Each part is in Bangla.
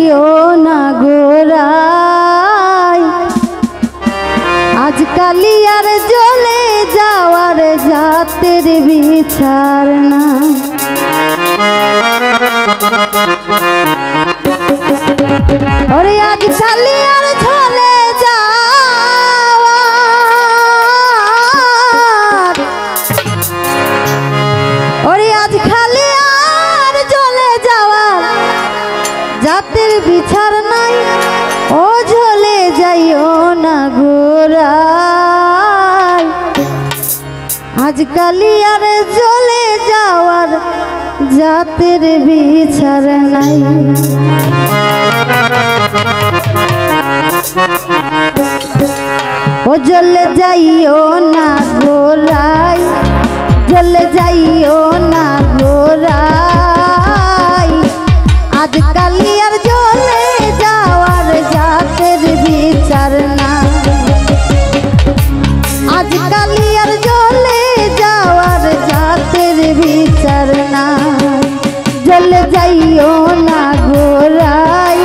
যাইও না গোরাই আজকালি আর জ্বলে যাওয়ার জাতের বিচার না ওরে আজকালি আর জ্বলে যাওয়ার ওরে আজকালি আর জ্বলে যাওয়ার জাতের বিচার নাই ও জ্বলে যাইও না গোরাই আজকালি আর জ্বলে যাওয়ার জাতের বিচার নাই ও জ্বলে যাইও না গোরাই জ্বলে যাইও না গোরাই আজকালি আর জ্বলে যাওয়ার জাতের বিচার না আজকালি আর জ্বলে যাওয়ার জাতের বিচার না জ্বলে যাইও না গোরাই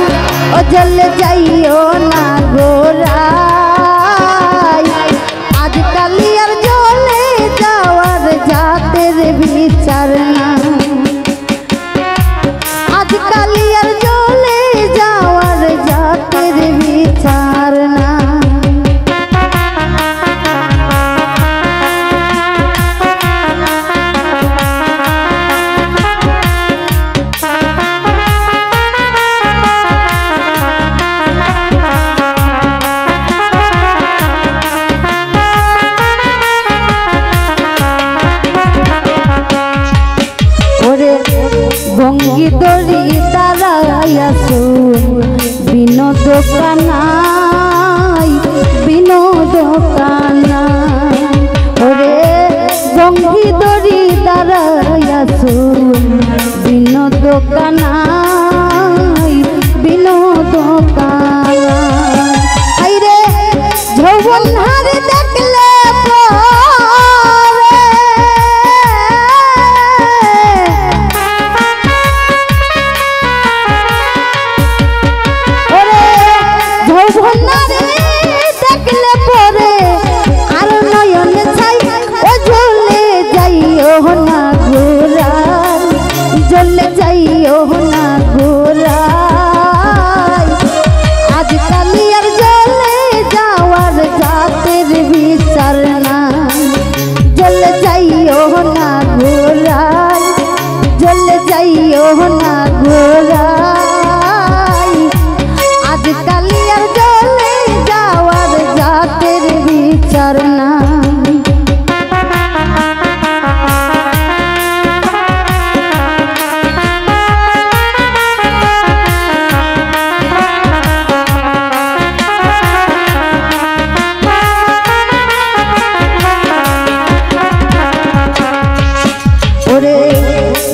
ও জ্বলে যাইও না গোরাই আজকালি আর জ্বলে যাওয়ার জাতের বিচার না আজকালি আর জ্বলে যাওয়ার জাতের বিচার না ভঙ্গি দড়ি দাঁড়াইয়াছো বিনোদ কানাই বিনোদ কানাই ওরে ভঙ্গি দড়ি দাঁড়াইয়াছো বিনোদ কানাই বিনোদ কানাই আইরে যৌবন হারে দেখলে জ্বলে যাইও না গোরাই আজকালি আর জ্বলে যাওয়ার জাতের বিচার না জ্বলে যাইও না গোরাই জ্বলে যাইও না গোরাই আজকালি আর জ্বলে যাওয়ার জাতের বিচার না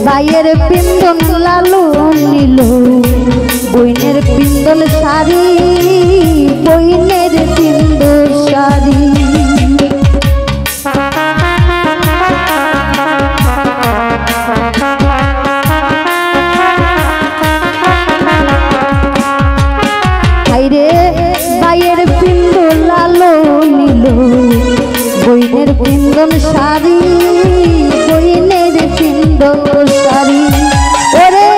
ভাইয়ের পিন্দন লালু নীল বইনের পিন্দন শাড়ি বইনের পিন্দন শাড়ি ভাইরে ভাইয়ের পিন্দন লালু নীল বইনের পিন্দন শাড়ি বইনের পিন্দন শাড়ি ওরে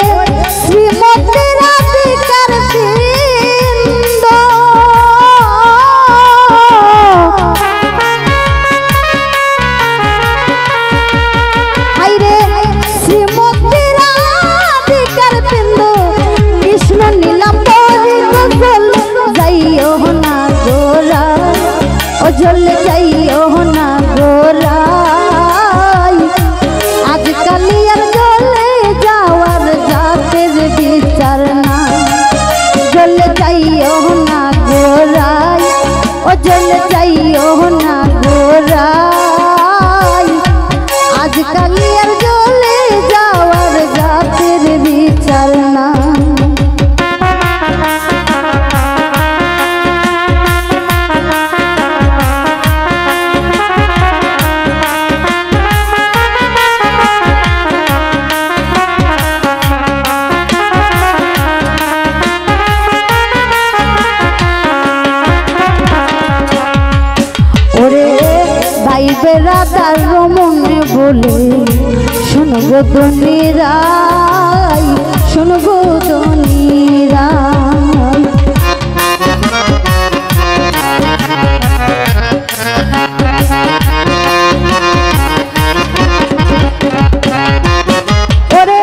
শ্রীমতী রাধিকার পিন্দ হাইরে শ্রীমতী রাধিকার পিন্দ কৃষ্ণ নীলাম্বরী গজল যাইও না গোরাই ও জ্বলে যাইও না গোরাই আজকালি আর জ্বলে যাওয়ার জাতের বিচার না জ্বলে যাইও না গোরাই ও জ্বলে যাইও না গোরাই আজকালি আর জ্বলে যাওয়ার জাতের বিচার না বেড়াদার মনে বলে শুনবো দুনিরাই, শুনবো দুনিরাই। ওরে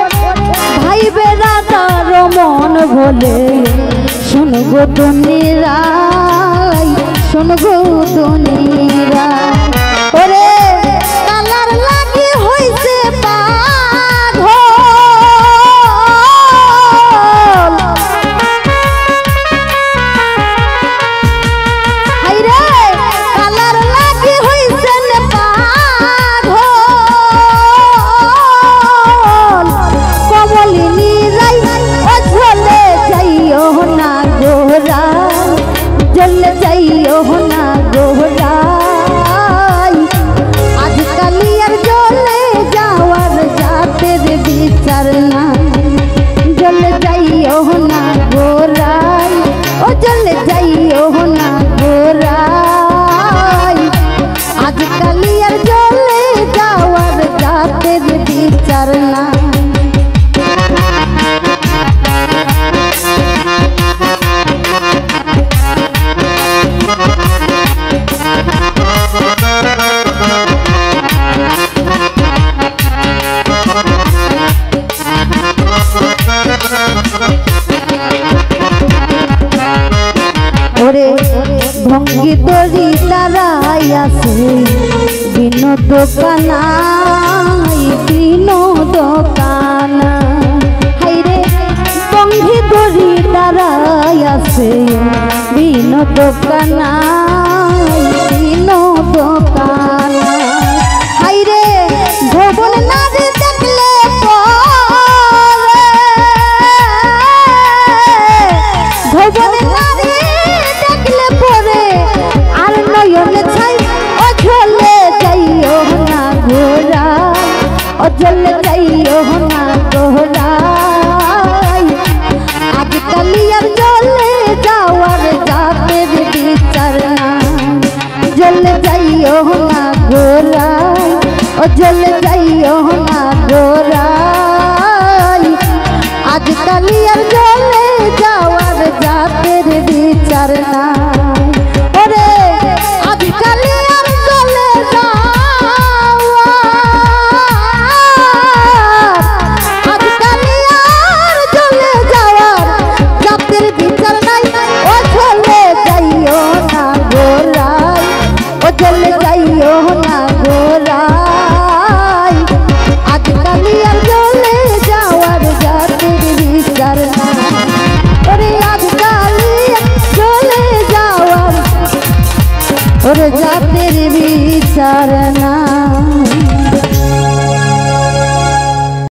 ভাই বেড়াদার মন বলে শুনবো দুনিরাই, শুনবো দুনিরাই। ওরে কালার লাগি হইছে পাগল, হাইরে কালার লাগি হইছে পাগল, কমলিনী রাই ও ঝলে যাইও না গোরা, ঝলে যাইও না গোরা। আজকালি আর জ্বলে যাওয়ার জাতের বিচার না, জ্বলে যাইও না গোরাই, ও জ্বলে যাইও না গোরাই। আজকালি আর জ্বলে যাওয়ার জাতের বিচার না। ওরে ভঙ্গি দড়ি তারাই আছে বিনোদ কানাই, বিনোদ কানা। হাইরে ভঙ্গি দড়ি তারাই আছে বিনোদ কানাই, বিনোদ কানা। হাইরে ভবন নারী দেখলে ভবন নারী দেখলে পরে আর নয়ন ছাই, ও ঝলে যাইও না গোরা, ও ঝলে যাইও না গোরাই। আজকালি আর জ্বলে যাওয়ার জাতের বিচার না, জ্বলে যাইও না গোরাই, ও জ্বলে যাইও না গোরাই। আজকালি আর জ্বলে যাওয়ার জাতের বিচার না। ওরে আজকালি আর জ্বলে আজকালি আর জ্বলে যাওয়ার জাতের বিচার নাই, ও জ্বলে যাইও না গোরাই, ও জ্বলে যাইও না গোরাই। আজকালি আর জ্বলে যাওয়ার জাতের বিচার না। ওরে আজকালি জ্বলে যাওয়ার ওরে জাতের বিচার না।